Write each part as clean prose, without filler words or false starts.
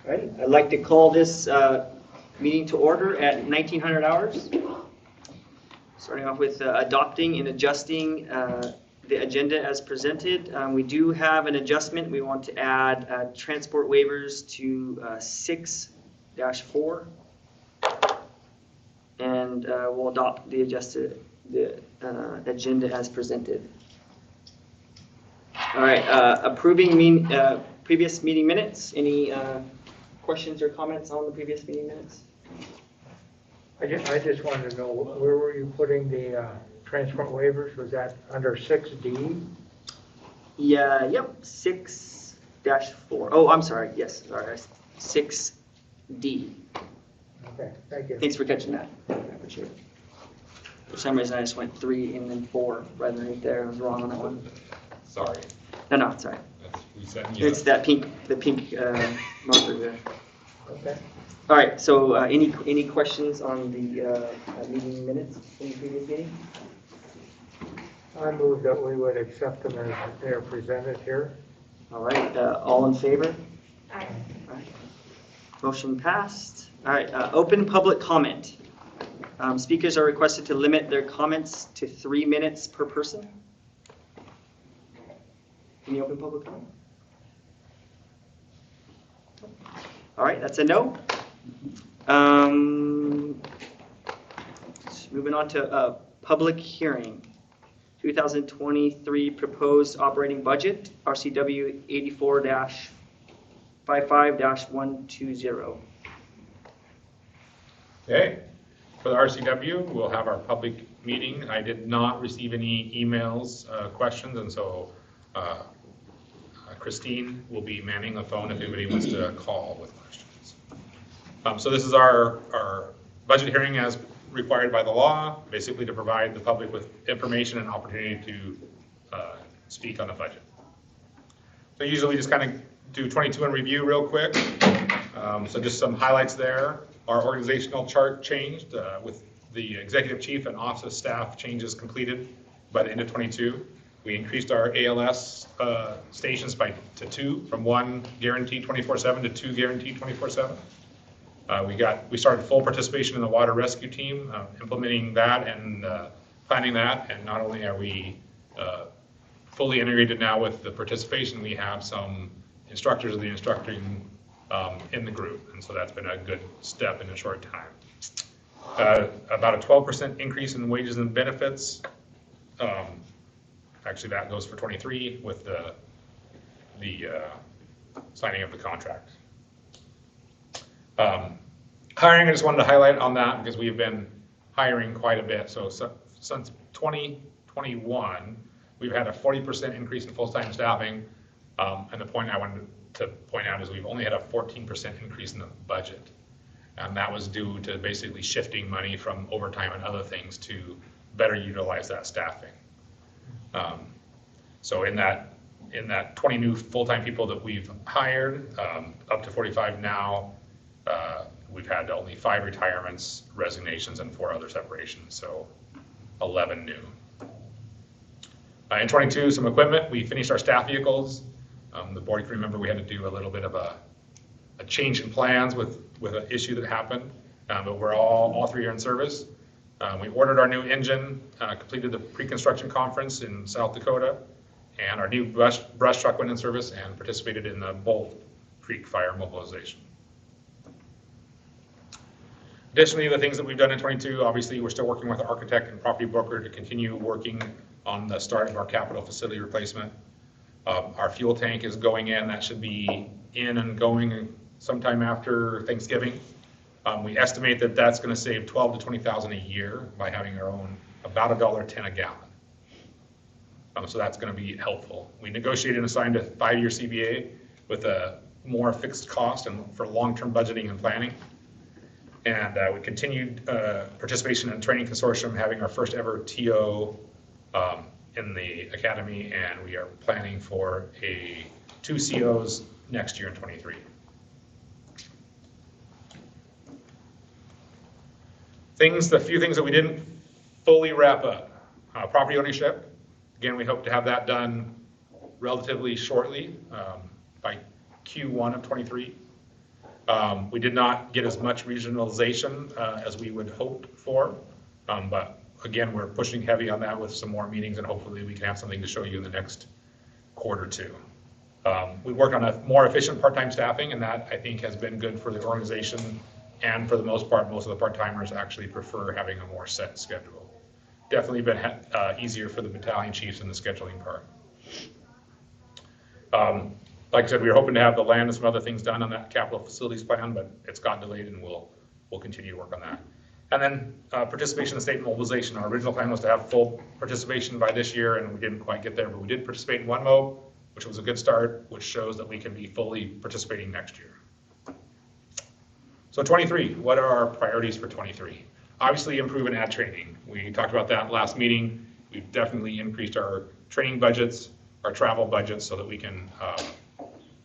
All right, I'd like to call this meeting to order at 1900 hours. Starting off with adopting and adjusting the agenda as presented. We do have an adjustment. We want to add transport waivers to 6-4. And we'll adopt the adjusted agenda as presented. All right, approving previous meeting minutes. Any questions or comments on the previous meeting minutes? I just wanted to know, where were you putting the transport waivers? Was that under 6D? Yeah, yep, 6-4. Oh, I'm sorry, yes, sorry, 6D. Okay, thank you. Thanks for catching that. I appreciate it. For some reason, I just went 3 and then 4 rather than right there. I was wrong on that one. Sorry. No, it's all right. It's that the pink marker there. Okay. All right, so any questions on the meeting minutes from the previous meeting? I move that we would accept them as they are presented here. All right, all in favor? Aye. All right. Motion passed. All right, open public comment. Speakers are requested to limit their comments to 3 minutes per person. Any open public comment? All right, that's a no. Moving on to public hearing. 2023 proposed operating budget, RCW 84-55-120. Okay. For the RCW, we'll have our public meeting. I did not receive any emails, questions, and so Christine will be manning the phone if anybody wants to call with questions. So this is our budget hearing as required by the law, basically to provide the public with information and opportunity to speak on the budget. So usually we just kind of do 22 in review real quick. So just some highlights there. Our organizational chart changed with the executive chief and office staff changes completed by the end of 22. We increased our ALS stations to 2, from 1 guaranteed 24/7 to 2 guaranteed 24/7. We started full participation in the water rescue team, implementing that and planning that. And not only are we fully integrated now with the participation, we have some instructors of the instructing in the group. And so that's been a good step in a short time. About a 12% increase in wages and benefits. Actually, that goes for 23 with the signing of the contract. Hiring, I just wanted to highlight on that because we've been hiring quite a bit. So since 2021, we've had a 40% increase in full-time staffing. And the point I wanted to point out is we've only had a 14% increase in the budget. And that was due to basically shifting money from overtime and other things to better utilize that staffing. So in that 20 new full-time people that we've hired, up to 45 now, we've had only 5 retirements, resignations, and 4 other separations, so 11 new. In 22, some equipment. We finished our staff vehicles. The board can remember we had to do a little bit of a change in plans with an issue that happened, but we're all 3 are in service. We ordered our new engine, completed the pre-construction conference in South Dakota, and our new brush truck went in service and participated in the Bolt Creek fire mobilization. Additionally, the things that we've done in 22, obviously we're still working with the architect and property broker to continue working on the start of our capital facility replacement. Our fuel tank is going in. That should be in and going sometime after Thanksgiving. We estimate that that's going to save $12,000 to $20,000 a year by having our own, about $1.10 a gallon. So that's going to be helpful. We negotiated and signed a 5-year CBA with a more fixed cost and for long-term budgeting and planning. And we continued participation in the training consortium, having our first ever TO in the academy, and we are planning for 2 COs next year in 23. The few things that we didn't fully wrap up. Property ownership. Again, we hope to have that done relatively shortly, by Q1 of 23. We did not get as much regionalization as we would hope for, but again, we're pushing heavy on that with some more meetings, and hopefully we can have something to show you in the next quarter too. We worked on a more efficient part-time staffing, and that I think has been good for the organization, and for the most part, most of the part-timers actually prefer having a more set schedule. Definitely been easier for the battalion chiefs in the scheduling part. Like I said, we were hoping to have the land and some other things done on that capital facilities plan, but it's gotten delayed, and we'll continue to work on that. And then participation in state mobilization. Our original plan was to have full participation by this year, and we didn't quite get there, but we did participate in one MOB, which was a good start, which shows that we can be fully participating next year. So 23, what are our priorities for 23? Obviously, improve and add training. We talked about that last meeting. We've definitely increased our training budgets, our travel budgets, so that we can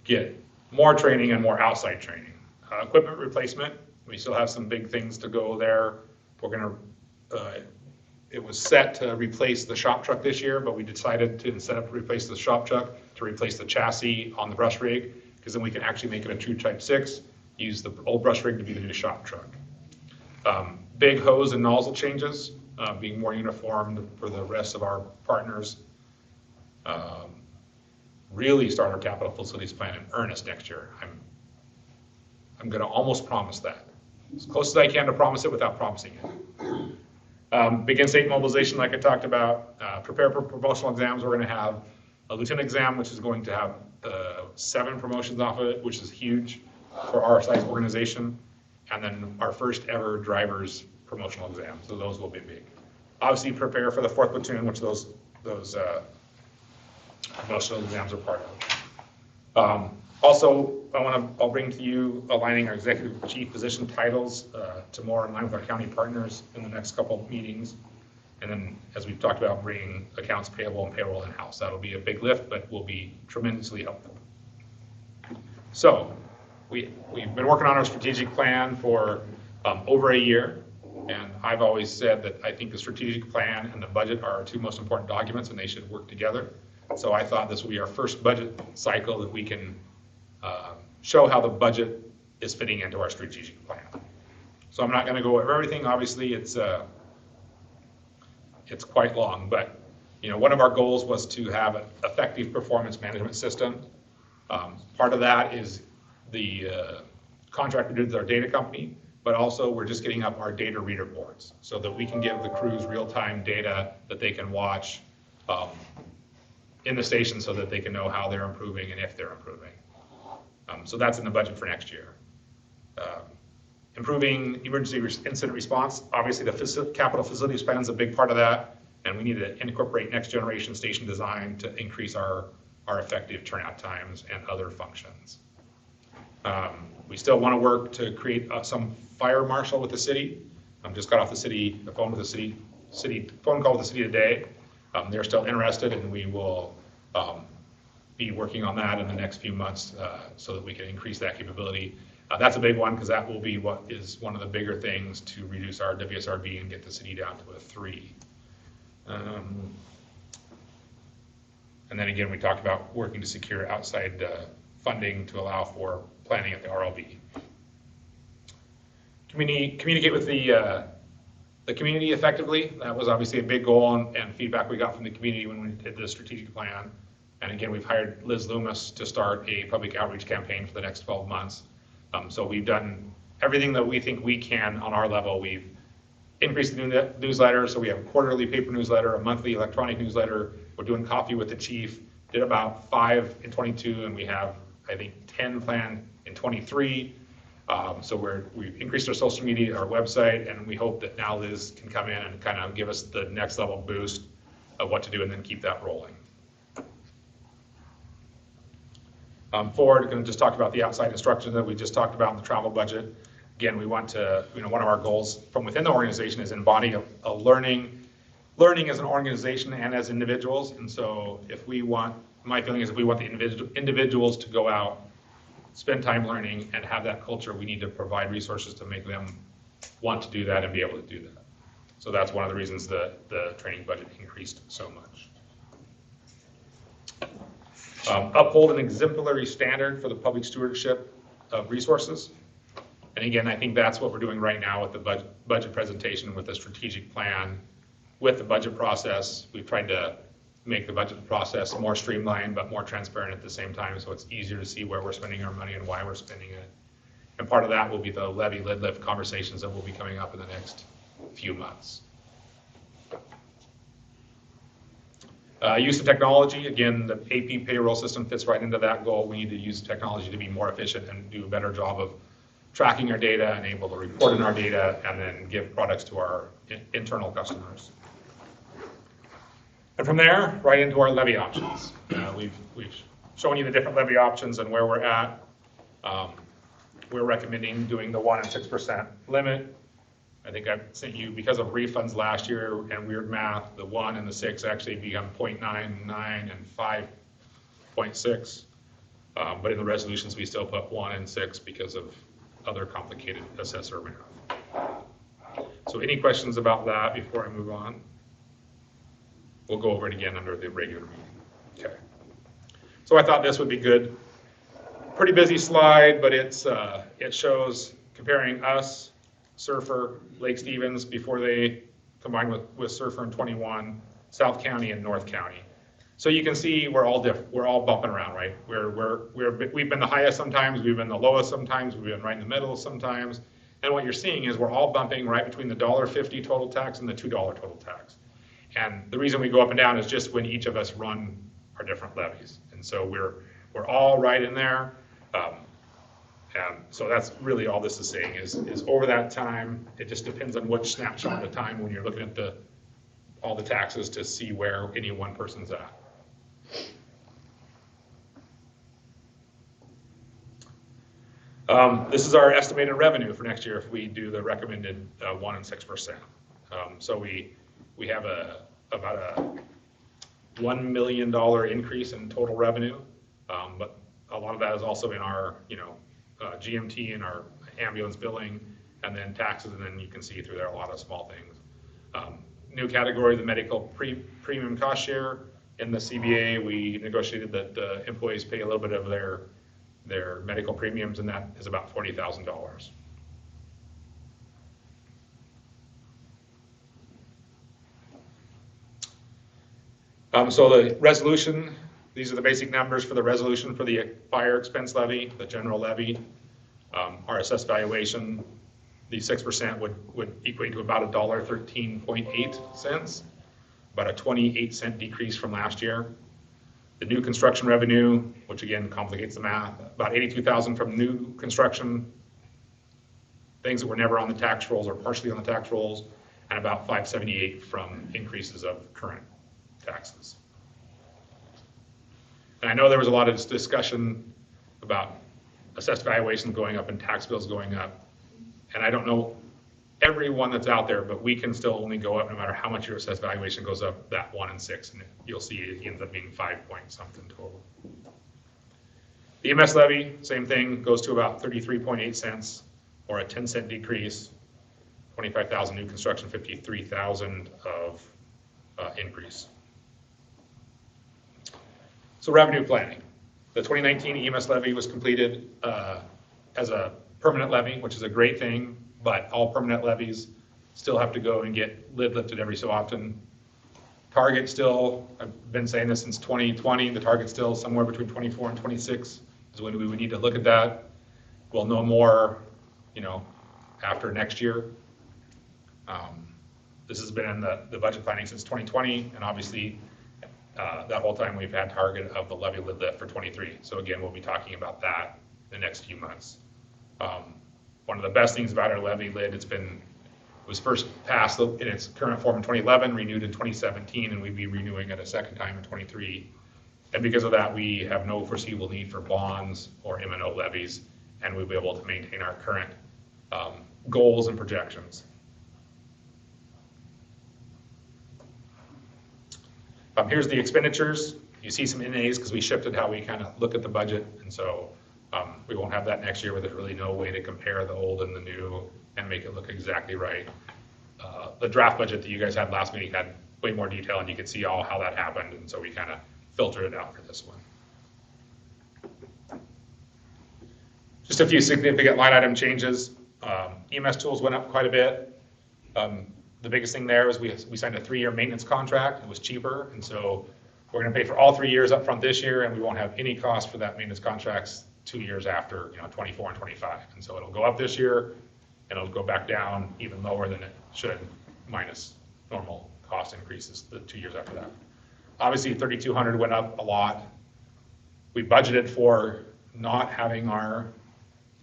get more training and more outside training. Equipment replacement, we still have some big things to go there. We're gonna, it was set to replace the shop truck this year, but we decided to, instead of replace the shop truck, to replace the chassis on the brush rig, because then we can actually make it a true Type 6, use the old brush rig to be the new shop truck. Big hose and nozzle changes, being more uniform for the rest of our partners. Really start our capital facilities plan in earnest next year. I'm gonna almost promise that. As close as I can to promise it without promising it. Begin state mobilization, like I talked about. Prepare for promotional exams. We're gonna have a lieutenant exam, which is going to have 7 promotions off of it, which is huge for our size organization. And then our first ever driver's promotional exam. So those will be big. Obviously prepare for the 4th platoon, which those promotional exams are part of. Also, I'll bring to you aligning our executive chief position titles to more in line with our county partners in the next couple of meetings. And then, as we've talked about, bringing accounts payable and payroll in-house. That'll be a big lift, but will be tremendously helpful. So, we've been working on our strategic plan for over a year. And I've always said that I think the strategic plan and the budget are our 2 most important documents, and they should work together. So I thought this would be our first budget cycle that we can show how the budget is fitting into our strategic plan. So I'm not going to go over everything. Obviously, it's quite long, but one of our goals was to have an effective performance management system. Part of that is the contract we did with our data company, but also we're just getting up our data reader boards so that we can give the crews real-time data that they can watch in the station so that they can know how they're improving and if they're improving. So that's in the budget for next year. Improving emergency incident response. Obviously, the capital facilities plan is a big part of that, and we need to incorporate next generation station design to increase our effective turnout times and other functions. We still want to work to create some fire marshal with the city. Just got off the phone with the city phone call with the city today. They're still interested, and we will be working on that in the next few months so that we can increase that capability. That's a big one because that will be what is one of the bigger things to reduce our WSRB and get the city down to a 3. And then again, we talked about working to secure outside funding to allow for planning at the RLB. Communicate with the community effectively. That was obviously a big goal and feedback we got from the community when we did the strategic plan. And again, we've hired Liz Loomis to start a public outreach campaign for the next 12 months. So we've done everything that we think we can on our level. We've increased the newsletter, so we have a quarterly paper newsletter, a monthly electronic newsletter. We're doing coffee with the chief. Did about 5 in 22, and we have, I think, 10 planned in 23. So we've increased our social media, our website, and we hope that now Liz can come in and kind of give us the next level boost of what to do and then keep that rolling. Forward, going to just talk about the outside instruction that we just talked about in the travel budget. Again, we want to, one of our goals from within the organization is embody a learning as an organization and as individuals. And so my feeling is if we want the individuals to go out, spend time learning, and have that culture, we need to provide resources to make them want to do that and be able to do that. So that's one of the reasons the training budget increased so much. Uphold an exemplary standard for the public stewardship of resources. And again, I think that's what we're doing right now with the budget presentation, with the strategic plan, with the budget process. We've tried to make the budget process more streamlined but more transparent at the same time, so it's easier to see where we're spending our money and why we're spending it. And part of that will be the levy lid lift conversations that will be coming up in the next few months. Use of technology, again, the AP payroll system fits right into that goal. We need to use technology to be more efficient and do a better job of tracking our data and able to report in our data and then give products to our internal customers. And from there, right into our levy options. We've shown you the different levy options and where we're at. We're recommending doing the 1% and 6% limit. I think I sent you, because of refunds last year and weird math, the 1 and the 6 actually become 0.99 and 5.6. But in the resolutions, we still put 1 and 6 because of other complicated assessor math. So any questions about that before I move on? We'll go over it again under the regular meeting. Okay. So I thought this would be good. Pretty busy slide, but it shows comparing us, Surfer, Lake Stevens, before they combined with Surfer in 21, South County and North County. So you can see we're all different. We're all bumping around, right? We've been the highest sometimes, we've been the lowest sometimes, we've been right in the middle sometimes. And what you're seeing is we're all bumping right between the $1.50 total tax and the $2 total tax. And the reason we go up and down is just when each of us run our different levies. And so we're all right in there. And so that's really all this is saying is over that time, it just depends on which snapshot of time when you're looking at all the taxes to see where any one person's at. This is our estimated revenue for next year if we do the recommended 1% and 6%. So we have about a $1 million increase in total revenue, but a lot of that is also in our GMT and our ambulance billing, and then taxes, and then you can see through there a lot of small things. New category, the medical premium cost share. In the CBA, we negotiated that the employees pay a little bit of their medical premiums, and that is about $40,000. So the resolution, these are the basic numbers for the resolution for the fire expense levy, the general levy. Our assessed valuation, the 6% would equate to about $1.13.8, about a 28-cent decrease from last year. The new construction revenue, which again complicates the math, about $82,000 from new construction, things that were never on the tax rolls or partially on the tax rolls, and about $578 from increases of current taxes. And I know there was a lot of discussion about assessed valuations going up and tax bills going up. And I don't know everyone that's out there, but we can still only go up no matter how much your assessed valuation goes up, that 1 and 6, and you'll see it ends up being 5 point something total. The EMS levy, same thing, goes to about 33.8 cents or a 10-cent decrease, 25,000 new construction, 53,000 of increase. So revenue planning. The 2019 EMS levy was completed as a permanent levy, which is a great thing, but all permanent levies still have to go and get lid lifted every so often. Target still, I've been saying this since 2020, the target's still somewhere between 24 and 26 is when we would need to look at that. We'll know more, after next year. This has been in the budget planning since 2020, and obviously that whole time we've had target of the levy lid lift for 23. So again, we'll be talking about that in the next few months. One of the best things about our levy lid, it was first passed in its current form in 2011, renewed in 2017, and we'd be renewing it a second time in 23. And because of that, we have no foreseeable need for bonds or M&O levies, and we'll be able to maintain our current goals and projections. Here's the expenditures. You see some NAs because we shifted how we kind of look at the budget, and so we won't have that next year, but there's really no way to compare the old and the new and make it look exactly right. The draft budget that you guys had last meeting had way more detail, and you could see how that happened, and so we kind of filtered it out for this one. Just a few significant line item changes. EMS tools went up quite a bit. The biggest thing there was we signed a 3-year maintenance contract. It was cheaper, and so we're going to pay for all 3 years up front this year, and we won't have any cost for that maintenance contracts 2 years after, 24 and 25. And so it'll go up this year, and it'll go back down even lower than it should, minus normal cost increases the 2 years after that. Obviously, 3,200 went up a lot. We budgeted for not having our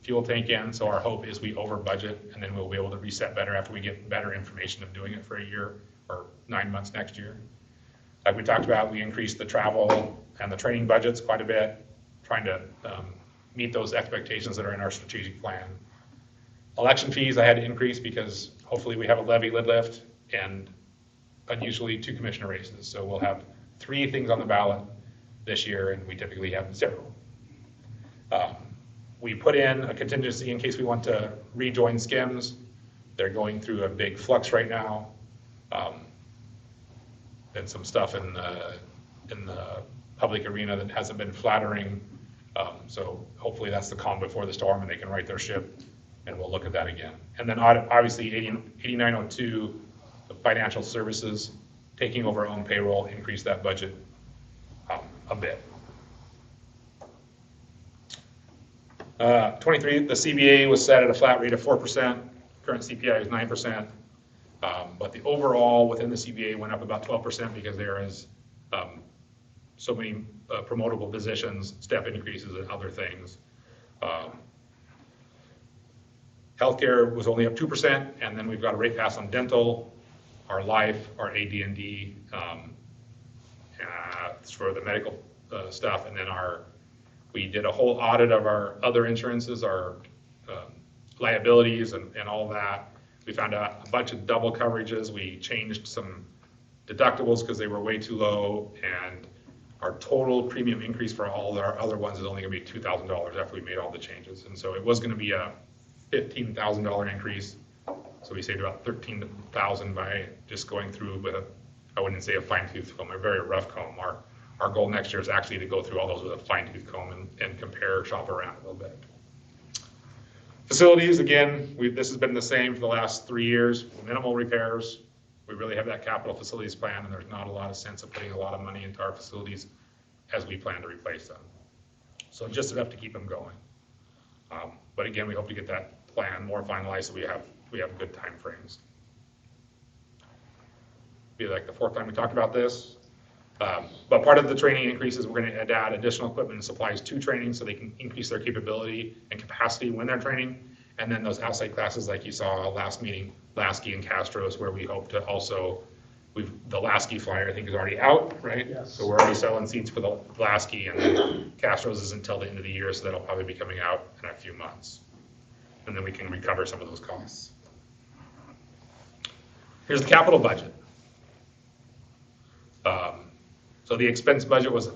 fuel tank in, so our hope is we over budget, and then we'll be able to reset better after we get better information of doing it for a year or 9 months next year. Like we talked about, we increased the travel and the training budgets quite a bit, trying to meet those expectations that are in our strategic plan. Election fees I had to increase because hopefully we have a levy lid lift and unusually 2 commissioner races. So we'll have 3 things on the ballot this year, and we typically have 0. We put in a contingency in case we want to rejoin SCIMS. They're going through a big flux right now. And some stuff in the public arena that hasn't been flattering. So hopefully that's the calm before the storm and they can right their ship, and we'll look at that again. And then obviously 8902, the financial services, taking over our own payroll, increased that budget a bit. 23, the CBA was set at a flat rate of 4%. Current CPI is 9%. But the overall within the CBA went up about 12% because there is so many promotable positions, step increases, and other things. Healthcare was only up 2%, and then we've got a rate pass on dental, our life, our AD&D for the medical stuff, and then we did a whole audit of our other insurances, our liabilities and all that. We found out a bunch of double coverages. We changed some deductibles because they were way too low, and our total premium increase for all our other ones is only going to be $2,000 after we made all the changes. And so it was going to be a $15,000 increase. So we saved about $13,000 by just going through with I wouldn't say a fine-tooth comb, a very rough comb. Our goal next year is actually to go through all those with a fine-tooth comb and compare, shop around a little bit. Facilities, again, this has been the same for the last 3 years, minimal repairs. We really have that capital facilities plan, and there's not a lot of sense of putting a lot of money into our facilities as we plan to replace them. So just enough to keep them going. But again, we hope to get that plan more finalized so we have good time frames. Be like the 4th time we talked about this. But part of the training increases, we're going to add additional equipment and supplies to training so they can increase their capability and capacity when they're training. And then those outside classes like you saw last meeting, Lasky and Castro's, where we hope to also, the Lasky flyer I think is already out, right? Yes. So we're already selling seats for the Lasky, and then Castro's isn't until the end of the year, so that'll probably be coming out in a few months. And then we can recover some of those costs. Here's the capital budget. So the expense budget was a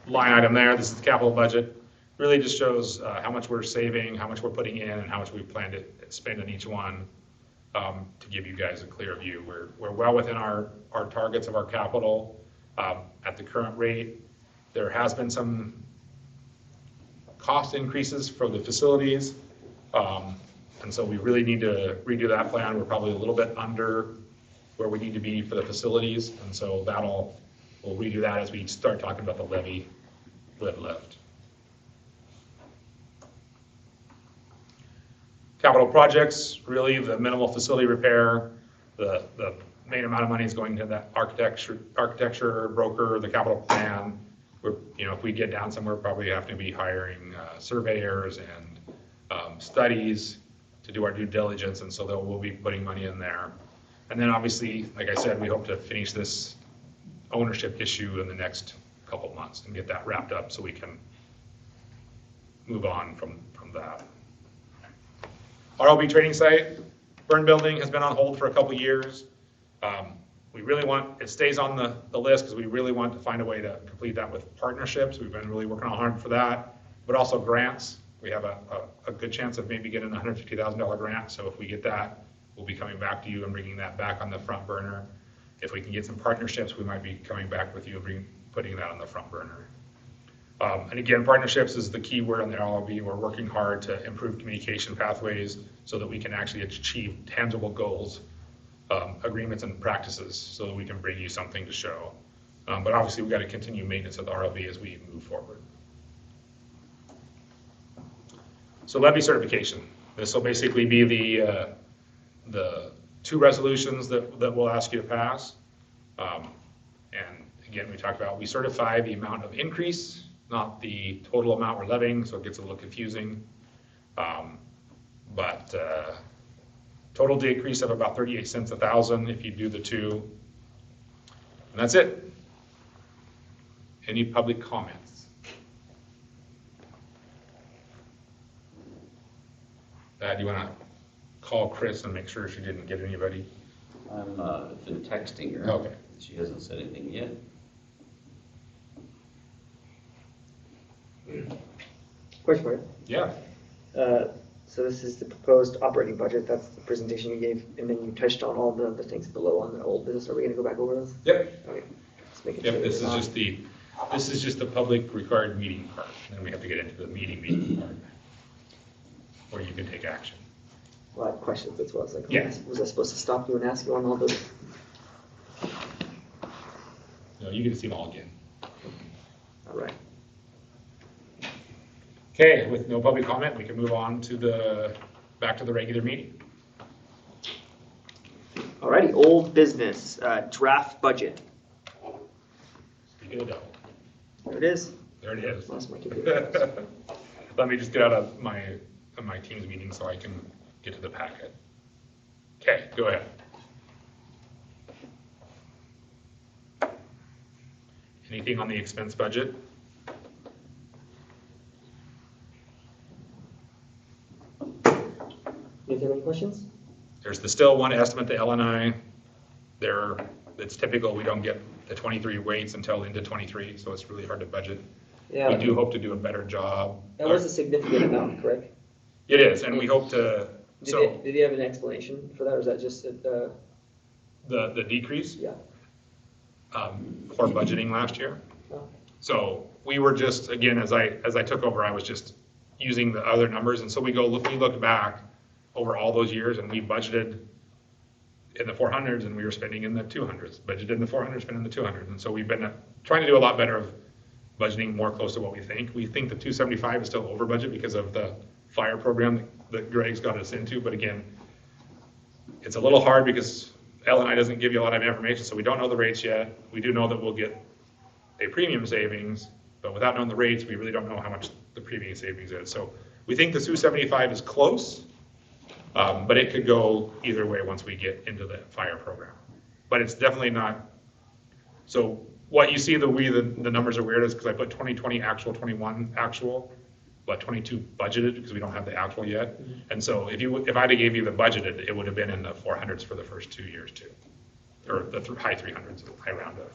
line item there. This is the capital budget. Really just shows how much we're saving, how much we're putting in, and how much we plan to spend on each one to give you guys a clear view. We're well within our targets of our capital at the current rate. There has been some cost increases for the facilities, and so we really need to redo that plan. We're probably a little bit under where we need to be for the facilities, and so we'll redo that as we start talking about the levy lift. Capital projects, really the minimal facility repair, the main amount of money is going to that architecture broker, the capital plan. If we get down somewhere, probably have to be hiring surveyors and studies to do our due diligence, and so we'll be putting money in there. And then obviously, like I said, we hope to finish this ownership issue in the next couple of months and get that wrapped up so we can move on from that. RLB training site, burn building has been on hold for a couple years. We really it stays on the list because we really want to find a way to complete that with partnerships. We've been really working hard for that, but also grants. We have a good chance of maybe getting a $150,000 grant. So if we get that, we'll be coming back to you and bringing that back on the front burner. If we can get some partnerships, we might be coming back with you and putting that on the front burner. And again, partnerships is the key word on the LRB. We're working hard to improve communication pathways so that we can actually achieve tangible goals, agreements and practices so that we can bring you something to show. But obviously we've got to continue maintenance of the RLB as we move forward. So levy certification. This will basically be the 2 resolutions that we'll ask you to pass. And again, we talked about we certify the amount of increase, not the total amount we're levying, so it gets a little confusing. But total decrease of about 38 cents a thousand if you do the 2. And that's it. Any public comments? Do you want to call Chris and make sure she didn't get anybody? I'm been texting her. Okay. She hasn't said anything yet. Question for you. Yeah. So this is the proposed operating budget. That's the presentation you gave, and then you touched on all the things below on the old business. Are we going to go back over those? Yep. Okay. Let's make it Yep. sure This it's is not- just the public required meeting part. And then we have to get into the meeting part, where you can take action. Well, I have questions. That's what I was like. Yeah. Was I supposed to stop you and ask you on all those? No, you get to see them all again. All right. Okay, with no public comment, we can move on to back to the regular meeting. Alrighty, old business, draft budget. Speaking of devil, There it is. there it is. Lost my computer. Let me just get out of my Teams meeting so I can get to the packet. Okay, go ahead. Anything on the expense budget? You have any questions? There's still one estimate, the LNI. It's typical, we don't get the 23 weights until into 23, so it's really hard to budget. Yeah. We do hope to do a better job. That was a significant amount, correct? It is, and we hope to, Did you have an explanation for that, or is that just, the decrease yeah? for budgeting last year. Oh. So we were just, again, as I took over, I was just using the other numbers, and so we look back over all those years, and we budgeted in the 400s, and we were spending in the 200s. Budgeted in the 400s, spending in the 200s, and so we've been trying to do a lot better of budgeting more close to what we think. We think the 275 is still over budget because of the fire program that Greg's got us into, but again, it's a little hard because LNI doesn't give you a lot of information, so we don't know the rates yet. We do know that we'll get a premium savings, but without knowing the rates, we really don't know how much the premium savings is. So we think the 275 is close, but it could go either way once we get into the fire program. But it's definitely not, so what you see the numbers are weird is because I put 2020 actual, 21 actual, but 22 budgeted because we don't have the actual yet. Mm-hmm. And so if I'd have gave you the budgeted, it would have been in the 400s for the first 2 years too, or the high 300s, I round up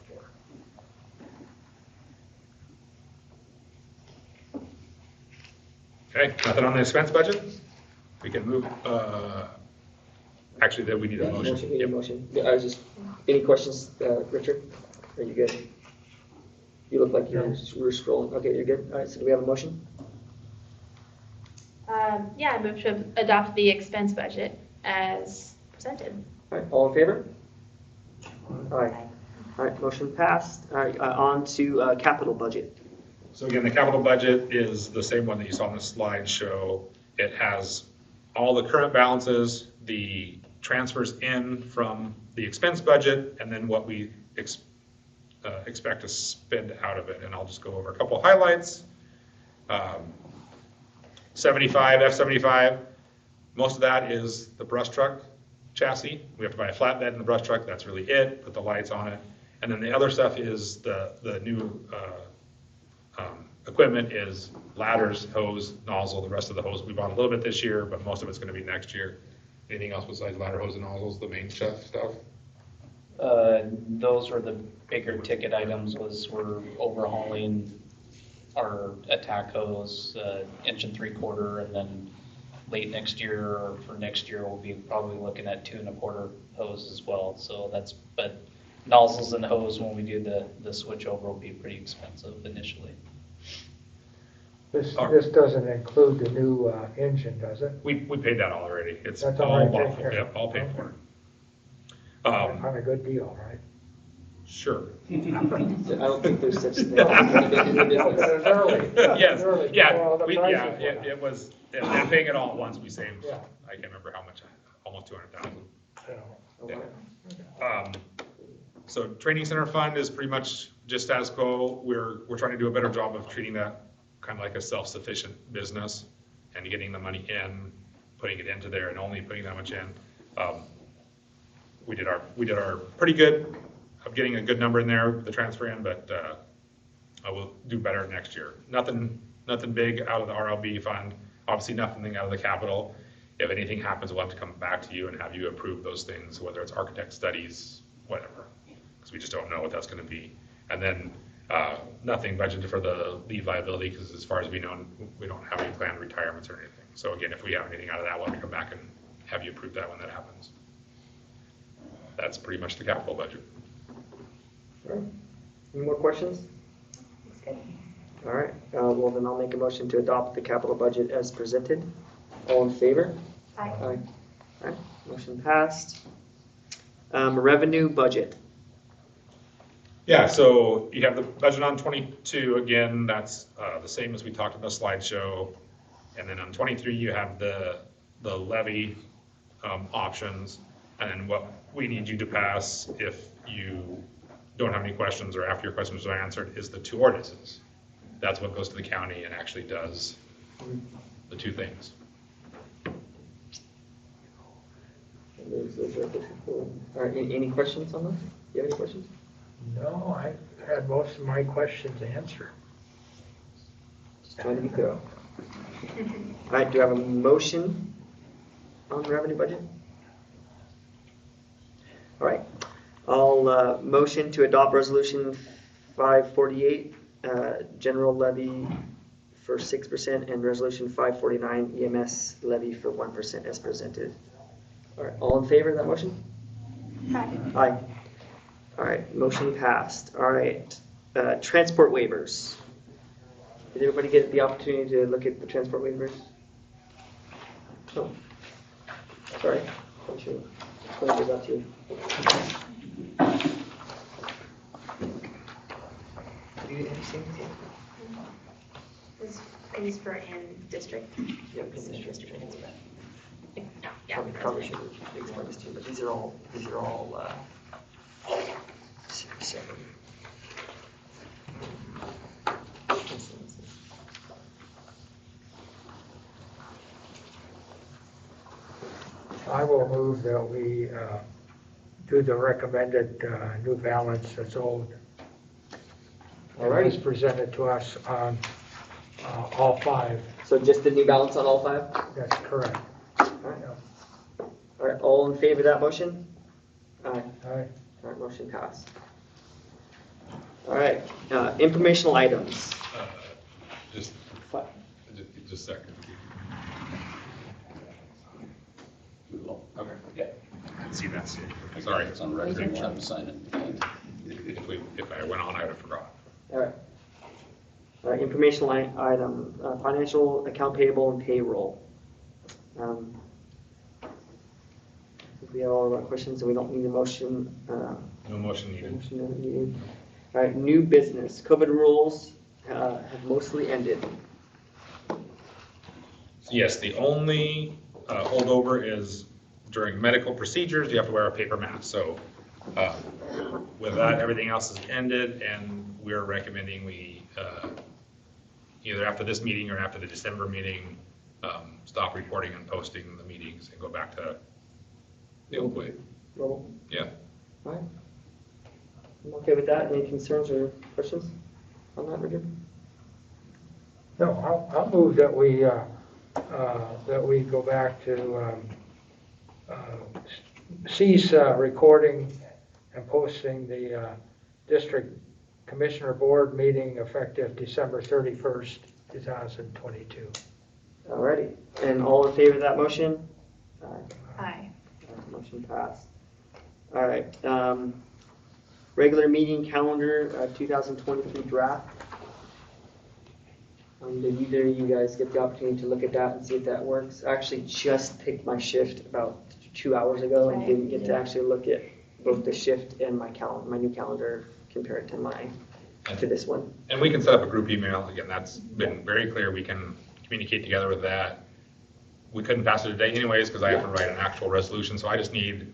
4. Okay, nothing on the expense budget? We can move, actually, then we need a motion. We need a Yep. motion. Yeah, I was just, any questions, Richard? Are you good? You look like you were scrolling. Okay, you're good. All right, so do we have a motion? Yeah, I move to adopt the expense budget as presented. All right, all in favor? All right. All right, motion passed. All right, on to capital budget. So again, the capital budget is the same one that you saw on the slideshow. It has all the current balances, the transfers in from the expense budget, and then what we expect to spend out of it. And I'll just go over a couple of highlights. 75, F-75, most of that is the brush truck chassis. We have to buy a flatbed in the brush truck, that's really it, put the lights on it. And then the other stuff is the new equipment is ladders, hose, nozzle, the rest of the hose. We bought a little bit this year, but most of it's gonna be next year. Anything else besides ladder, hose, and nozzles, the main stuff? Those were the bigger ticket items. We're overhauling our attack hose, 1 3/4 inch, and then late next year or for next year we'll be probably looking at 2 1/4 hose as well. So but nozzles and hose when we do the switch over will be pretty expensive initially. This doesn't include the new engine, does it? We paid that already. It's That's all already bought taken for, care yeah, of. all paid for. On a good deal, right? Sure. I don't think there's such thing. It's early. Yes, It's early yeah, before all the prices went up. it was, and paying it all at once, we saved, Yeah. I can't remember how much, almost 200,000. So, Yeah. So training center fund is pretty much just status quo. We're trying to do a better job of treating that kind of like a self-sufficient business and getting the money in, putting it into there and only putting that much in. We did our pretty good of getting a good number in there with the transfer in, but I will do better next year. Nothing big out of the RLB fund, obviously nothing out of the capital. If anything happens, we'll have to come back to you and have you approve those things, whether it's architect studies, whatever, because we just don't know what that's going to be. And then nothing budgeted for the leave liability, because as far as we know, we don't have any planned retirements or anything. So again, if we have anything out of that, we'll have to come back and have you approve that when that happens. That's pretty much the capital budget. All right. Any more questions? All right, well then I'll make a motion to adopt the capital budget as presented. All in favor? Aye. All right, motion passed. Revenue budget. Yeah, so you have the budget on 22, again, that's the same as we talked in the slideshow. And then on 23, you have the levy options. And then what we need you to pass, if you don't have any questions or after your questions are answered, is the two ordinances. That's what goes to the county and actually does the two things. All right, any questions on those? Do you have any questions? no, I had most of my questions answered. Just trying to be thorough. All right, do I have a motion on the revenue budget? All right, I'll motion to adopt resolution 548, general levy for 6% and resolution 549 EMS levy for 1% as presented. All right, all in favor of that motion? Aye. Aye. All right, motion passed. All right, transport waivers. Did everybody get the opportunity to look at the transport waivers? Oh, sorry. I should have that to you. Do you understand? Is for in district? Yeah, in district. No, yeah. Probably should explain this to you, but these are all separate. I will move that we do the recommended new balance that's owed. All right. As presented to us on all five. So just the new balance on all five? That's correct. All right, all in favor of that motion? Aye. All right. All right, motion passed. All right, informational items. Just a second. Okay, yeah. See, that's it. Sorry. It's on record, we'll have to sign it. If I went on, I would have forgotten. All right. Informational item, financial account payable and payroll. I think we have all of our questions, and we don't need a motion. No motion needed. Motion needed. All right, new business. COVID rules have mostly ended. Yes, the only holdover is during medical procedures, you have to wear a paper mask. So with that, everything else is ended, and we're recommending we either after this meeting or after the December meeting, stop reporting and posting the meetings and go back to the old way. Roll. Yeah. All right. I'm okay with that. Any concerns or questions on that, Richard? No, I'll move that we go back to cease recording and posting the district commissioner board meeting effective December 31st, 2022. All righty. And all in favor of that motion? Aye. Motion passed. All right. Regular meeting calendar 2023 draft. Did either of you guys get the opportunity to look at that and see if that works? I actually just picked my shift about 2 hours ago and didn't get to actually look at both the shift and my new calendar compared to this one. And we can set up a group email. Again, that's been very clear. We can communicate together with that. We couldn't pass it today anyways because I have to write an actual resolution. So I just need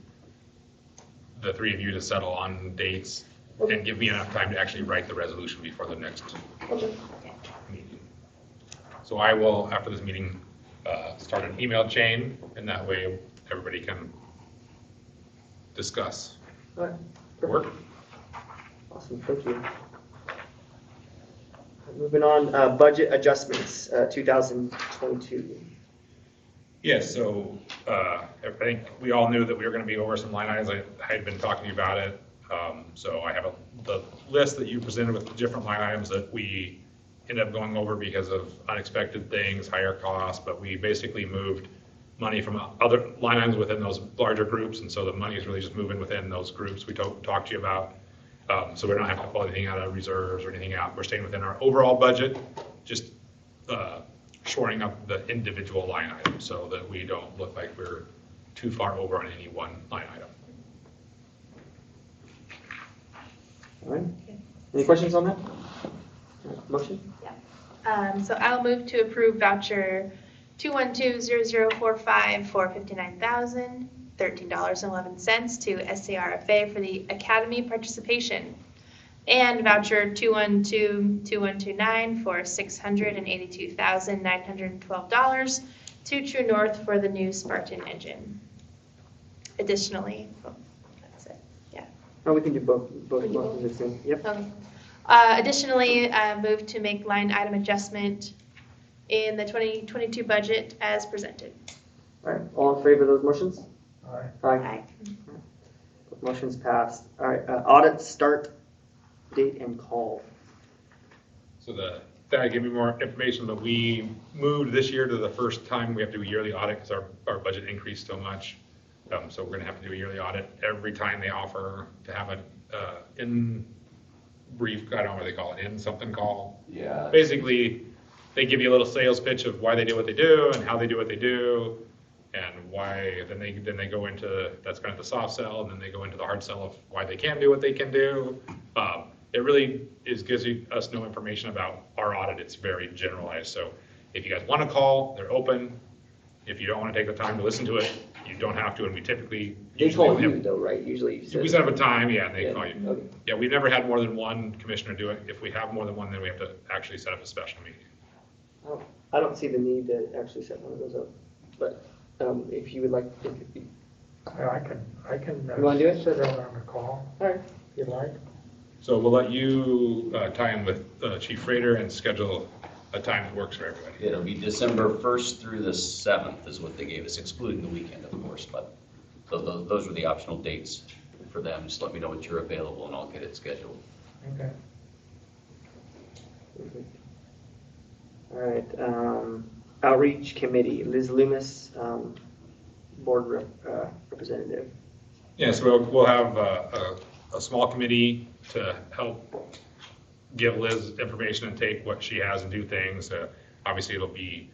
the three of you to settle on dates and give me enough time to actually write the resolution before the next meeting. So I will, after this meeting, start an email chain, and that way everybody can discuss. All right. Work? Awesome, thank you. Moving on, budget adjustments, 2022. Yes, so I think we all knew that we were going to be over some line items. I had been talking to you about it. So I have the list that you presented with different line items that we ended up going over because of unexpected things, higher costs, but we basically moved money from other line items within those larger groups, and so the money is really just moving within those groups we talked to you about. So we don't have to pull anything out of reserves or anything out. We're staying within our overall budget, just shoring up the individual line items so that we don't look like we're too far over on any one line item. All right. Any questions on that? Motion? So I'll move to approve voucher 2120045 for $59,013.11 to SARFA for the Academy participation, and voucher 2122129 for $682,912 to True North for the new Spartan engine. Additionally, that's it. Yeah. Oh, we can do both We can do of the same. Yep. Okay. Additionally, move to make line item adjustment in the 2022 budget as presented. All right, all in favor of those motions? Aye. Aye. Motion's passed. All right, audit start date and call. So that'll give me more information, but we moved this year to the first time we have to do a yearly audit because our budget increased so much. So we're gonna have to do a yearly audit every time they offer to have an in brief, I don't know what they call it, in something call. Yeah. Basically, they give you a little sales pitch of why they do what they do and how they do what they do and why, then they go into, that's kind of the soft sell, and then they go into the hard sell of why they can do what they can do. It really gives us no information about our audit. It's very generalized. So if you guys want to call, they're open. If you don't want to take the time to listen to it, you don't have to, and we typically. They call you though, right? Usually you said. We set up a time, yeah, and they call you. Okay. Yeah, we've never had more than one commissioner do it. If we have more than one, then we have to actually set up a special meeting. Oh, I don't see the need to actually set one of those up, but if you would like, it could be. I can You wanna do it? sit in on the call, All right. if you'd like. So we'll let you tie in with Chief Rader and schedule a time that works for everybody. It'll be December 1st through the 7th is what they gave us, excluding the weekend, of course, but so those were the optional dates for them. Just let me know what you're available and I'll get it scheduled. Okay. All right. Outreach committee, Liz Loomis, board representative. Yeah, so we'll have a small committee to help give Liz information and take what she has and do things. Obviously, it'll be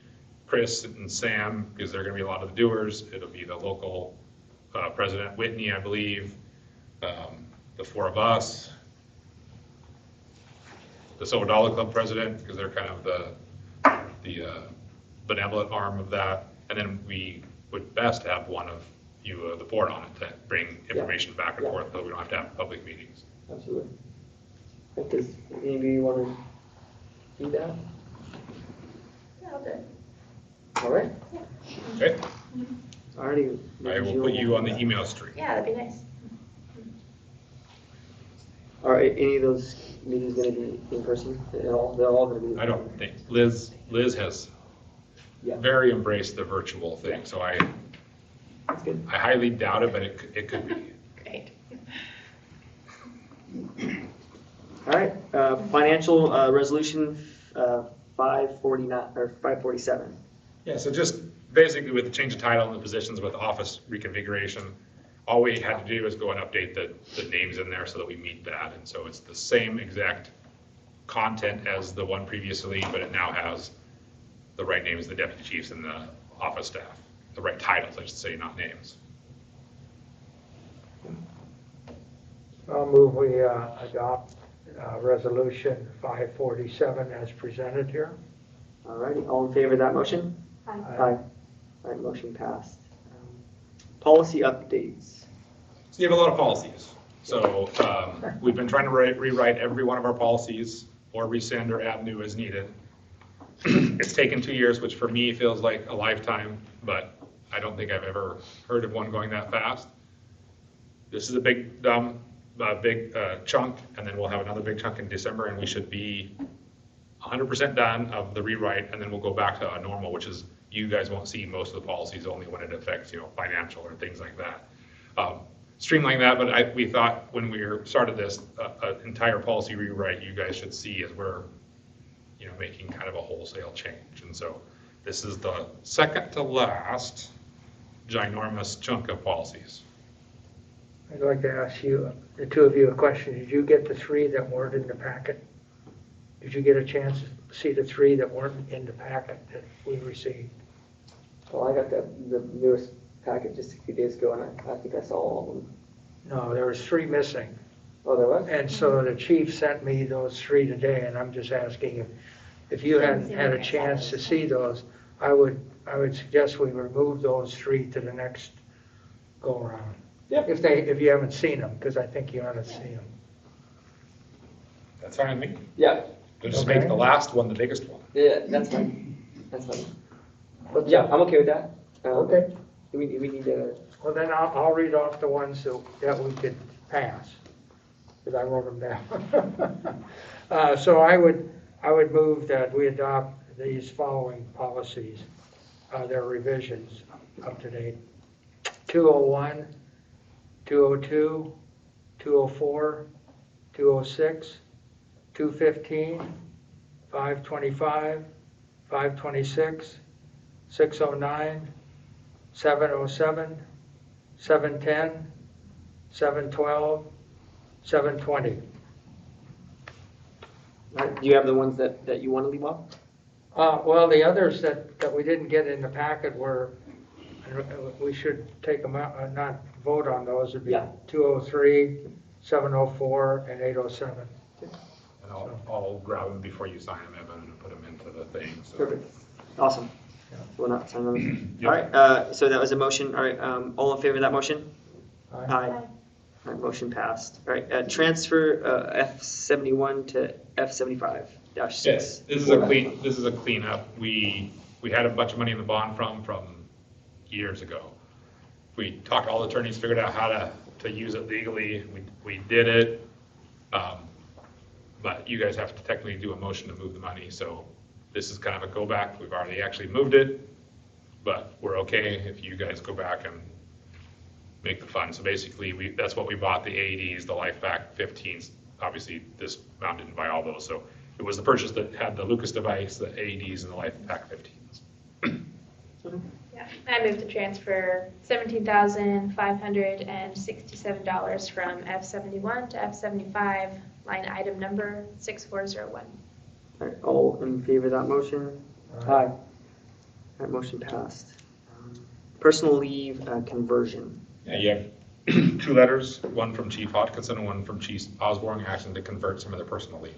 Chris and Sam, because they're going to be a lot of the doers. It'll be the local president, Whitney, I believe, the four of us, the Silver Dollar Club president, because they're kind of the benevolent arm of that. And then we would best have one of you, the board, on it to bring information back and forth, so we don't have to have public meetings. Absolutely. Does any of you want to do that? Yeah, I'll do it. All right. Okay? Alrighty. I will put you on the email stream. Yeah, that'd be nice. All right. Any of those meetings going to be in person at all? They're all going to be. I don't think, Liz has Yeah. very embraced the virtual thing, so That's good. I highly doubt it, but it could be. Great. All right. Financial resolution 549 or 547. Yeah, so just basically with the change of title and the positions with office reconfiguration, all we had to do is go and update the names in there so that we meet that. And so it's the same exact content as the one previously, but it now has the right names, the deputy chiefs and the office staff, the right titles, I should say, not names. I'll move we adopt Resolution 547 as presented here. All righty, all in favor of that motion? Aye. Aye. All right, motion passed. Policy updates. So you have a lot of policies. So we've been trying to rewrite every one of our policies or rescind or add new as needed. It's taken 2 years, which for me feels like a lifetime, but I don't think I've ever heard of one going that fast. This is a big chunk, and then we'll have another big chunk in December, and we should be 100% done of the rewrite, and then we'll go back to a normal, which is you guys won't see most of the policies only when it affects, financial or things like that. Streamline that, but we thought when we started this, an entire policy rewrite you guys should see as we're, making kind of a wholesale change. And so this is the second to last ginormous chunk of policies. I'd like to ask you, the two of you, a question. Did you get the three that weren't in the packet? Did you get a chance to see the three that weren't in the packet that we received? Well, I got the newest packet just a few days ago, and I think I saw all of them. No, there was three missing. Oh, there was? And so the chief sent me those three today, and I'm just asking if you hadn't had a chance to see those, I would suggest we remove those three to the next go around. Yeah. If you haven't seen them, because I think you ought to see them. That's fine with me. Yeah. Just Okay. make the last one the biggest one. Yeah, that's fine. That's fine. Yeah, I'm okay with that. Okay. We need to. Well, then I'll read off the ones that we could pass, because I wrote them down. So I would move that we adopt these following policies, their revisions up to date. 201, 202, 204, 206, 215, 525, 526, 609, 707, 710, 712, 720. Do you have the ones that you want to leave off? Well, the others that we didn't get in the packet were, we should take them out, not vote on those. It'd be Yeah. 203, 704, and 807. And I'll grab them before you sign them, Evan, and put them into the thing. So. Perfect. Awesome. Yeah. We'll not sign them. Yep. All right, so that was a motion. All right, all in favor of that motion? Aye. Aye. All right, motion passed. All right, transfer F71 to F75-6. Yes, this is a cleanup. We had a bunch of money in the bond from years ago. We talked to all the attorneys, figured out how to use it legally. We did it. But you guys have to technically do a motion to move the money. So this is kind of a go back. We've already actually moved it, but we're okay if you guys go back and make the fund. So basically, that's what we bought, the AEDs, the LifePak 15s. Obviously, this amount didn't buy all those. So it was the purchase that had the Lucas device, the AEDs, and the LifePak 15s. Yeah, I moved to transfer $17,567 from F71 to F75, line item number 6401. All right, all in favor of that motion? Aye. That motion passed. Personal leave conversion. Yeah, you have two letters, one from Chief Hodgkinson and one from Chief Osborne, asking to convert some of their personal leave.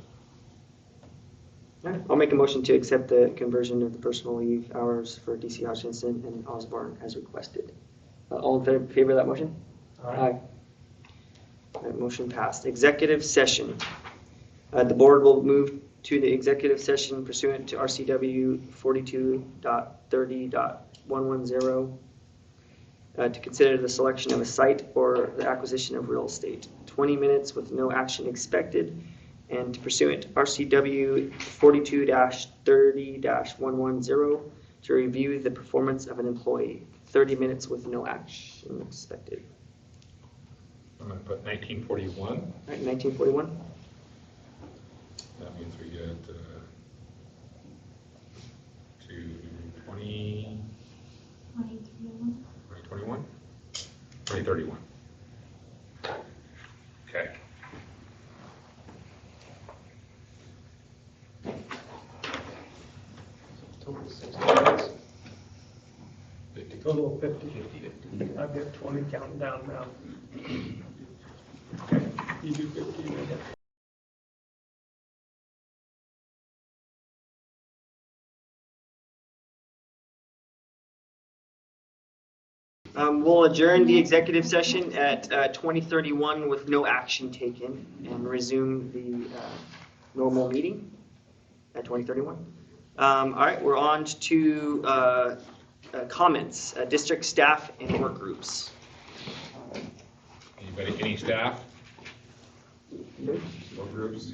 All right, I'll make a motion to accept the conversion of the personal leave hours for DC Hutchinson and Osborne as requested. All in favor of that motion? Aye. That motion passed. Executive session. The board will move to the executive session pursuant to RCW 42.30.110 to consider the selection of a site or the acquisition of real estate. 20 minutes with no action expected. And pursuant to RCW 42-30-110 to review the performance of an employee. 30 minutes with no action expected. I'm going to put 1941. All right, 1941. That means we get to 2021? 2031. Okay. 50-50. Total of 50. I've got 20 counting down now. Okay, you do 50. We'll adjourn the executive session at 20:31 with no action taken and resume the normal meeting at 20:31. All right, we're on to comments, district staff and work groups. Anybody, any staff? Or groups?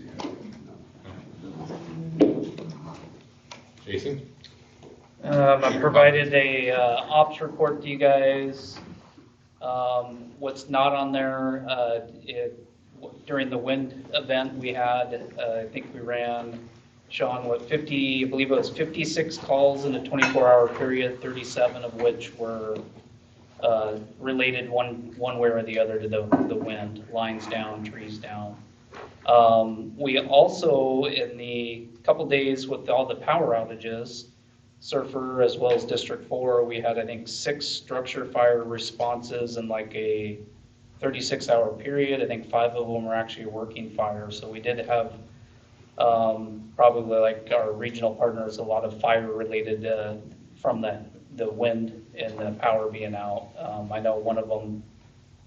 Jason? I provided a ops report to you guys. What's not on there, during the wind event we had, I think we ran, Sean, I believe it was 56 calls in a 24-hour period, 37 of which were related one way or the other to the wind, lines down, trees down. We also, in the couple days with all the power outages, Surfer as well as District 4, we had, I think, 6 structure fire responses in like a 36-hour period. I think 5 of them were actually working fire. So we did have probably, like our regional partners, a lot of fire related from the wind and the power being out. I know one of them,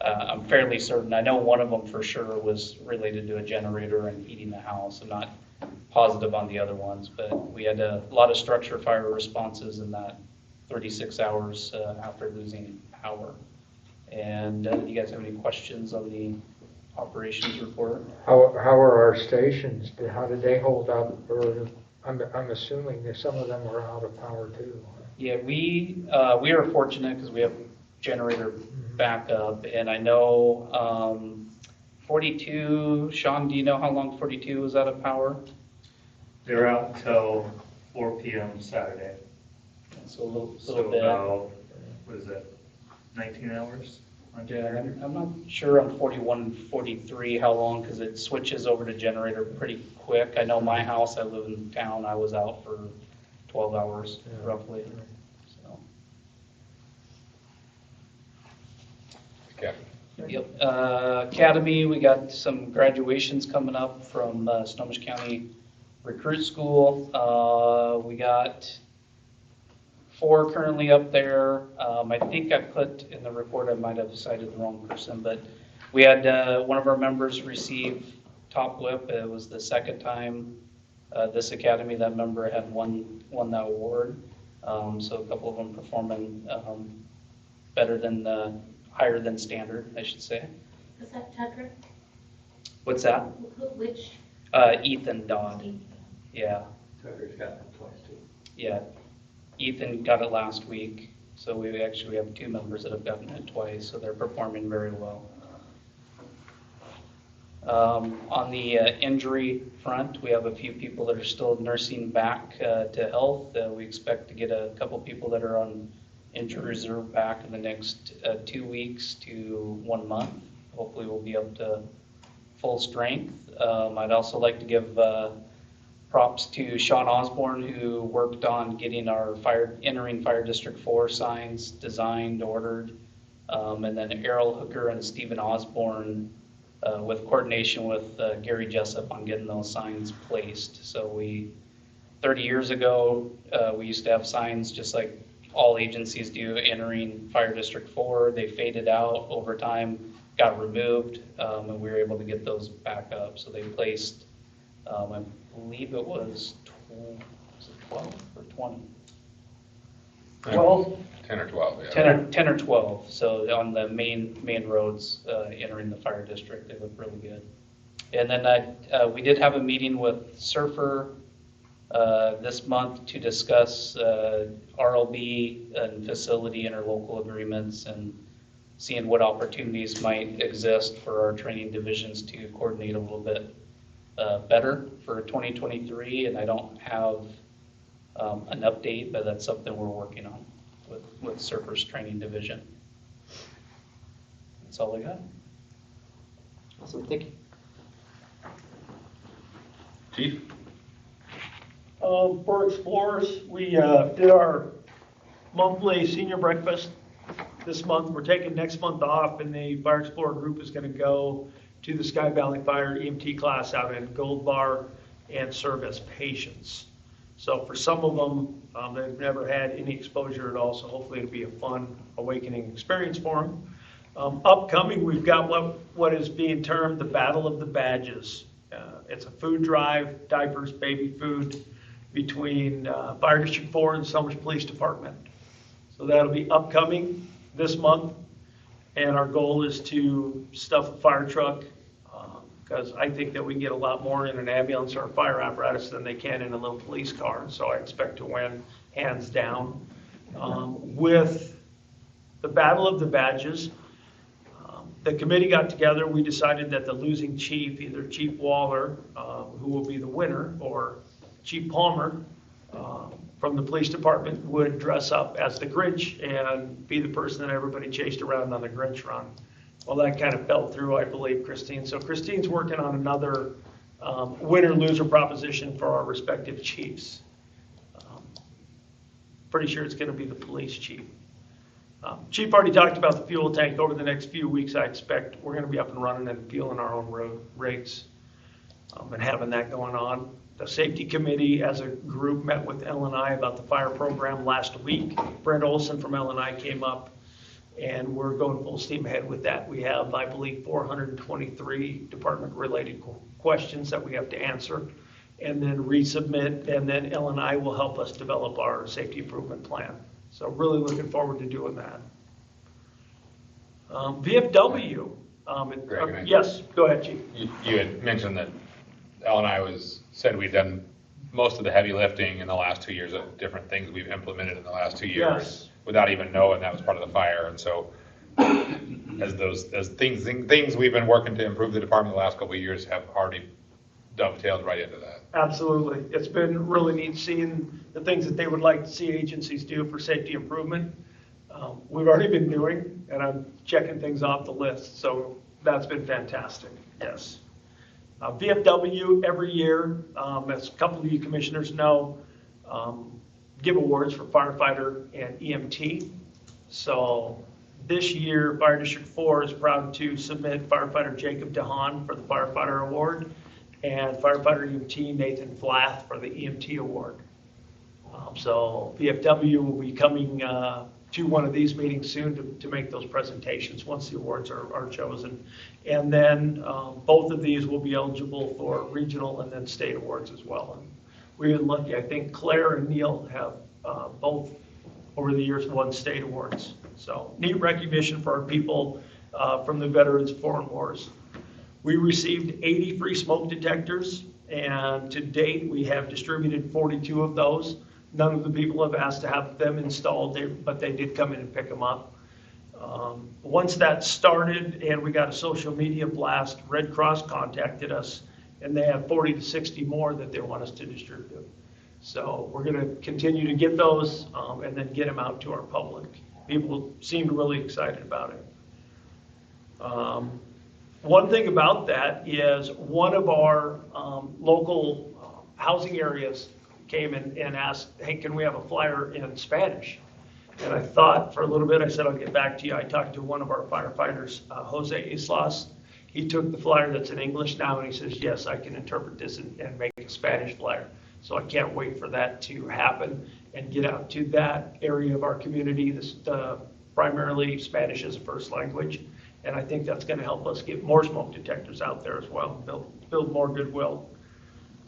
I'm fairly certain, I know one of them for sure was related to a generator and heating the house. I'm not positive on the other ones, but we had a lot of structure fire responses in that 36 hours after losing power. And do you guys have any questions on the operations report? How are our stations? How did they hold up? Or I'm assuming that some of them were out of power too. Yeah, we are fortunate because we have generator backup, and I know 42, Sean, do you know how long 42 was out of power? They're out until 4 p.m. Saturday. So a little So bit. about, what is that, 19 hours? on Yeah, generator? I'm not sure on 41, 43 how long, because it switches over to generator pretty quick. I know my house, I live in town, I was out for 12 hours roughly. So. Okay. Yep. Academy, we got some graduations coming up from Snohomish County Recruit School. We got 4 currently up there. I think I put in the report, I might have cited the wrong person, but we had one of our members receive top whip. It was the second time this academy that member had won that award. So a couple of them performing better than higher than standard, I should say. Was that Tucker? What's that? Which? Ethan Dodd. Yeah. Tucker's got them twice too. Yeah. Ethan got it last week, so we actually have 2 members that have gotten it twice, so they're performing very well. On the injury front, we have a few people that are still nursing back to health. We expect to get a couple people that are on injury reserve back in the next 2 weeks to 1 month. Hopefully we'll be up to full strength. I'd also like to give props to Sean Osborne, who worked on getting our entering Fire District 4 signs designed, ordered, and then Errol Hooker and Stephen Osborne with coordination with Gary Jessup on getting those signs placed. So 30 years ago, we used to have signs just like all agencies do entering Fire District 4. They faded out over time, got removed, and we were able to get those back up. So they placed, I believe it was 12 or 20? 12? 10 or 12, yeah. 10 or 12. So on the main roads entering the fire district, they look really good. And then we did have a meeting with Surfer this month to discuss RLB and facility interlocal agreements and seeing what opportunities might exist for our training divisions to coordinate a little bit better for 2023. And I don't have an update, but that's something we're working on with Surfer's training division. That's all I got. Awesome, thank you. Chief? For Explorers, we did our monthly senior breakfast this month. We're taking next month off, and the Fire Explorer group is going to go to the Sky Valley Fire EMT class out in Gold Bar and serve as patients. So for some of them, they've never had any exposure at all, so hopefully it'll be a fun, awakening experience for them. Upcoming, we've got what is being termed the Battle of the Badges. It's a food drive, diapers, baby food, between Fire District 4 and Summers Police Department. So that'll be upcoming this month, and our goal is to stuff a fire truck, because I think that we can get a lot more in an ambulance or a fire apparatus than they can in a little police car, so I expect to win hands down. With the Battle of the Badges, the committee got together, we decided that the losing chief, either Chief Waller, who will be the winner, or Chief Palmer from the police department would dress up as the Grinch and be the person that everybody chased around on the Grinch run. Well, that kind of fell through, I believe, Christine. So Christine's working on another winner-loser proposition for our respective chiefs. Pretty sure it's going to be the police chief. Chief already talked about the fuel tank. Over the next few weeks, I expect we're going to be up and running and fueling our own road rates and having that going on. The safety committee as a group met with LNI about the fire program last week. Brent Olson from LNI came up, and we're going full steam ahead with that. We have, I believe, 423 department-related questions that we have to answer and then resubmit, and then LNI will help us develop our safety improvement plan. So really looking forward to doing that. VFW. Greg, yes, go ahead, Chief. You had mentioned that LNI said we'd done most of the heavy lifting in the last 2 years of different things we've implemented in the last 2 years. Yes. Without even knowing that was part of the fire. And so as things we've been working to improve the department the last couple of years have already dovetailed right into that. Absolutely. It's been really neat seeing the things that they would like to see agencies do for safety improvement. We've already been doing, and I'm checking things off the list. So that's been fantastic. Yes. VFW every year, as a couple of you commissioners know, give awards for firefighter and EMT. So this year, Fire District 4 is proud to submit firefighter Jacob DeHaan for the firefighter award and firefighter EMT Nathan Flath for the EMT award. So VFW will be coming to one of these meetings soon to make those presentations once the awards are chosen. And then both of these will be eligible for regional and then state awards as well. And we've been lucky. I think Claire and Neil have both over the years won state awards. So neat recognition for our people from the Veterans Foreign Wars. We received 80 free smoke detectors, and to date we have distributed 42 of those. None of the people have asked to have them installed, but they did come in and pick them up. Once that started and we got a social media blast, Red Cross contacted us, and they have 40 to 60 more that they want us to distribute. So we're going to continue to get those and then get them out to our public. People seemed really excited about it. One thing about that is one of our local housing areas came and asked, hey, can we have a flyer in Spanish? And I thought for a little bit, I said, I'll get back to you. I talked to one of our firefighters, Jose Islas. He took the flyer that's in English now, and he says, yes, I can interpret this and make a Spanish flyer. So I can't wait for that to happen and get out to that area of our community. This primarily Spanish as a first language. And I think that's going to help us get more smoke detectors out there as well, build more goodwill.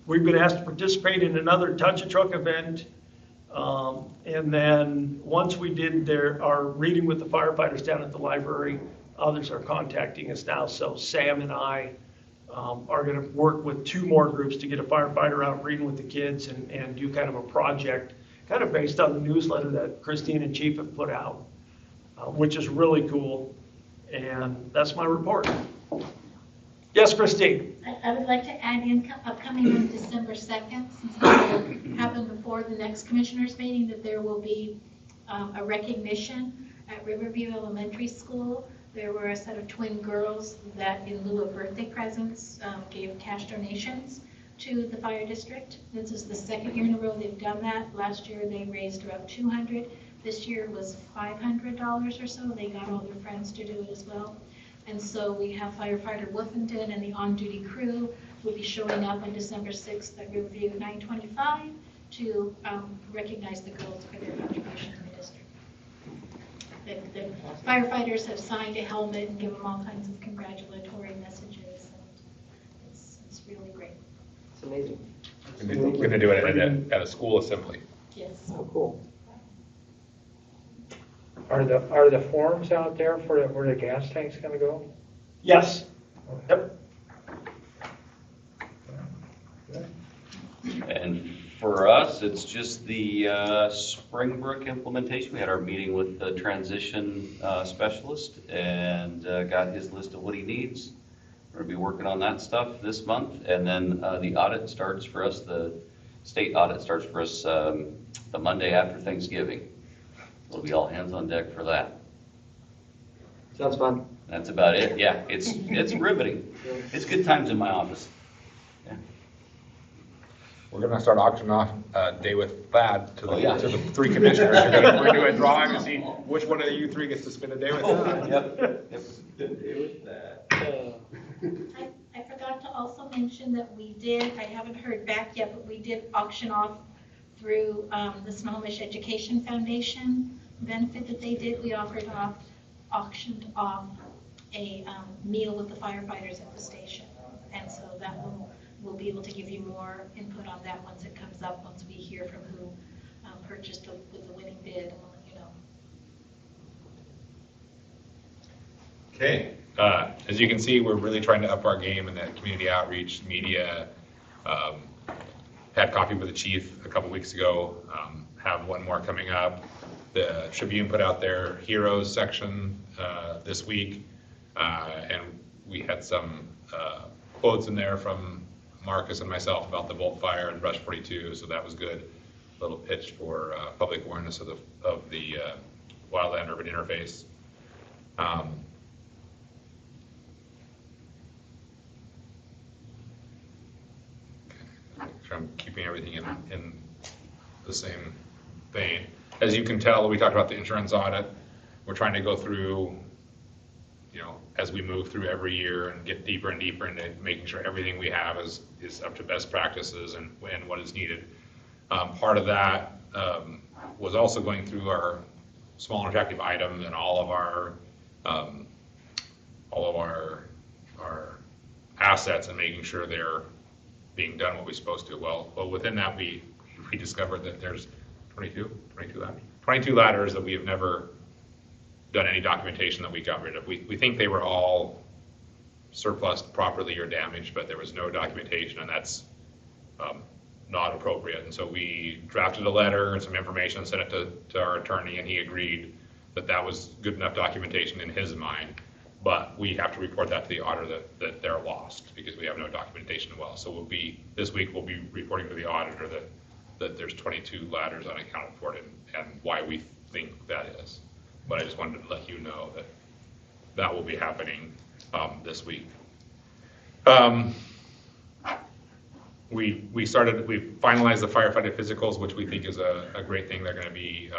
We've been asked to participate in another Touch a Truck event. And then once we did our reading with the firefighters down at the library, others are contacting us now. So Sam and I are going to work with 2 more groups to get a firefighter out reading with the kids and do kind of a project, kind of based on the newsletter that Christine and Chief have put out, which is really cool. And that's my report. Yes, Christine. I would like to add in upcoming on December 2nd, since that will happen before the next commissioners meeting, that there will be a recognition at Riverview Elementary School. There were a set of twin girls that, in lieu of birthday presents, gave cash donations to the fire district. This is the 2nd year in a row they've done that. Last year they raised about $200. This year was $500 or so. They got all their friends to do it as well. And so we have firefighter Wolfenden and the on-duty crew will be showing up on December 6th at Riverview 925 to recognize the girls for their contribution to the district. The firefighters have signed a helmet and give them all kinds of congratulatory messages. And it's really great. It's amazing. We're going to do it at a school assembly. Yes. Oh, cool. Are the forms out there for where the gas tank's gonna go? Yes. Yep. And for us, it's just the Springbrook implementation. We had our meeting with the transition specialist and got his list of what he needs. We're going to be working on that stuff this month. And then the audit starts for us, the state audit starts for us the Monday after Thanksgiving. It'll be all hands on deck for that. Sounds fun. That's about it. Yeah, it's riveting. It's good times in my office. We're going to start auctioning off a day with Thad to the, Oh, yeah. to the three commissioners. We're going to do a drawing to see which one of you three gets to spend a day with Thad. I forgot to also mention that we did, I haven't heard back yet, but we did auction off through the Snohomish Education Foundation benefit that they did. We auctioned off a meal with the firefighters at the station. And so that we'll be able to give you more input on that once it comes up, once we hear from who purchased with the winning bid, and we'll let you know. Okay. As you can see, we're really trying to up our game in that community outreach, media. Had coffee with the chief a couple weeks ago. Have one more coming up. The Tribune put out their heroes section this week, and we had some quotes in there from Marcus and myself about the Bolt Fire and Brush 42, so that was good. A little pitch for public awareness of the wildland urban interface. I'm keeping everything in the same vein. As you can tell, we talked about the insurance audit. We're trying to go through, as we move through every year and get deeper and deeper into making sure everything we have is up to best practices and what is needed. Part of that was also going through our small and attractive items and all of our assets and making sure they're being done what we're supposed to. Well, within that, we discovered that there's 22 ladders that we have never done any documentation that we got rid of. We think they were all surplused properly or damaged, but there was no documentation, and that's not appropriate. And so we drafted a letter and some information, sent it to our attorney, and he agreed that that was good enough documentation in his mind. But we have to report that to the auditor that they're lost because we have no documentation well. So this week we'll be reporting to the auditor that there's 22 ladders unaccounted for and why we think that is. But I just wanted to let you know that will be happening this week. We finalized the firefighter physicals, which we think is a great thing. They're going to be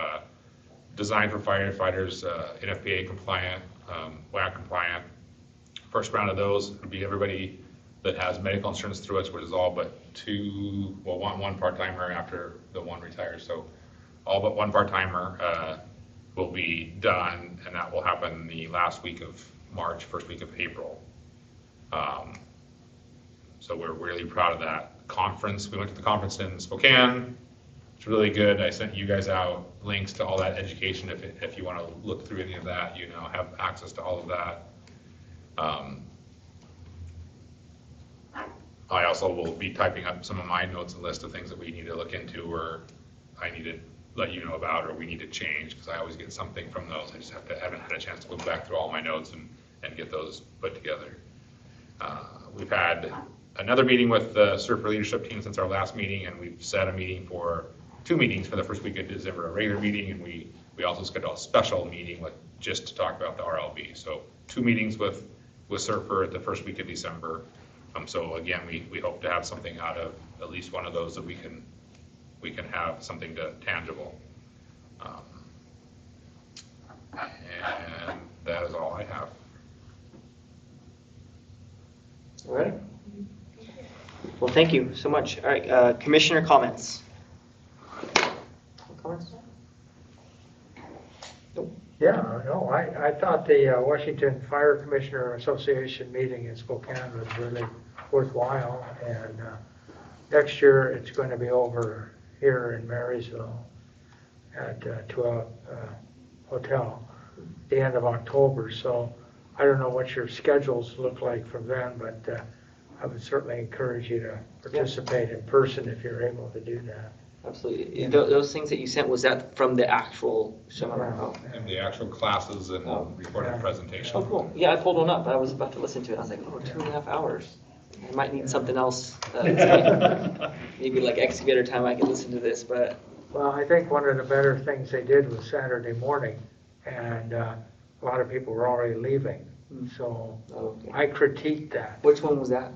designed for firefighters, NFPA compliant, WAC compliant. First round of those would be everybody that has medical insurance through us, which is all but one part-timer after the one retires. So all but one part-timer will be done, and that will happen the last week of March, first week of April. So we're really proud of that conference. We went to the conference in Spokane. It's really good. I sent you guys out links to all that education if you want to look through any of that, have access to all of that. I also will be typing up some of my notes and list of things that we need to look into or I need to let you know about or we need to change because I always get something from those. I just haven't had a chance to go back through all my notes and get those put together. We've had another meeting with the SERPA leadership team since our last meeting, and we've set a meeting for 2 meetings for the first week of December, a regular meeting, and we also scheduled a special meeting just to talk about the RLB. So 2 meetings with SERPA at the first week of December. So again, we hope to have something out of at least one of those that we can have something tangible. Well, thank you so much. All right, commissioner comments? Comments? Yeah, no, I thought the Washington Fire Commissioner Association meeting in Spokane was really worthwhile, and next year it's going to be over here in Marysville at to a hotel at the end of October, so I don't know what your schedules look like from then, but I would certainly encourage you to participate in person if you're able to do that. Absolutely. Yeah. Those things that you sent, was that from the actual seminar? Oh. And the actual classes and recorded Yeah. presentation. Oh, cool. Yeah, I pulled one up. I was about to listen to it. I was like, oh, 2.5 hours. I might need something else. Maybe like excavator time I can listen to this, but. Well, I think one of the better things they did was Saturday morning, and a lot of people were already leaving, so Okay. I critiqued that. Which one was that?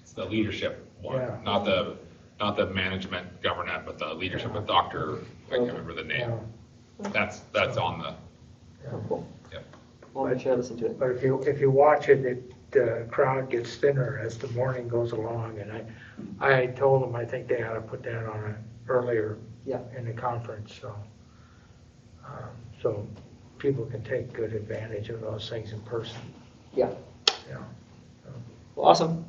It's the leadership one, Yeah. not the management governance, but the leadership with Dr. I can't remember the name. That's on the, Oh, cool. yep. Well, make sure I listen to it. But if you watch it, the crowd gets thinner as the morning goes along, and I told them I think they ought to put that on earlier Yeah. in the conference, so people can take good advantage of those things in person. Yeah. Yeah. Well, awesome.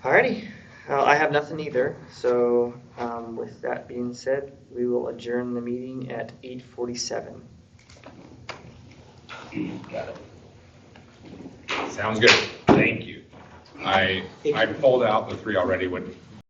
Alrighty. I have nothing either. So with that being said, we will adjourn the meeting at 8:47. Got it. Sounds good. Thank you. I pulled out the 3 already when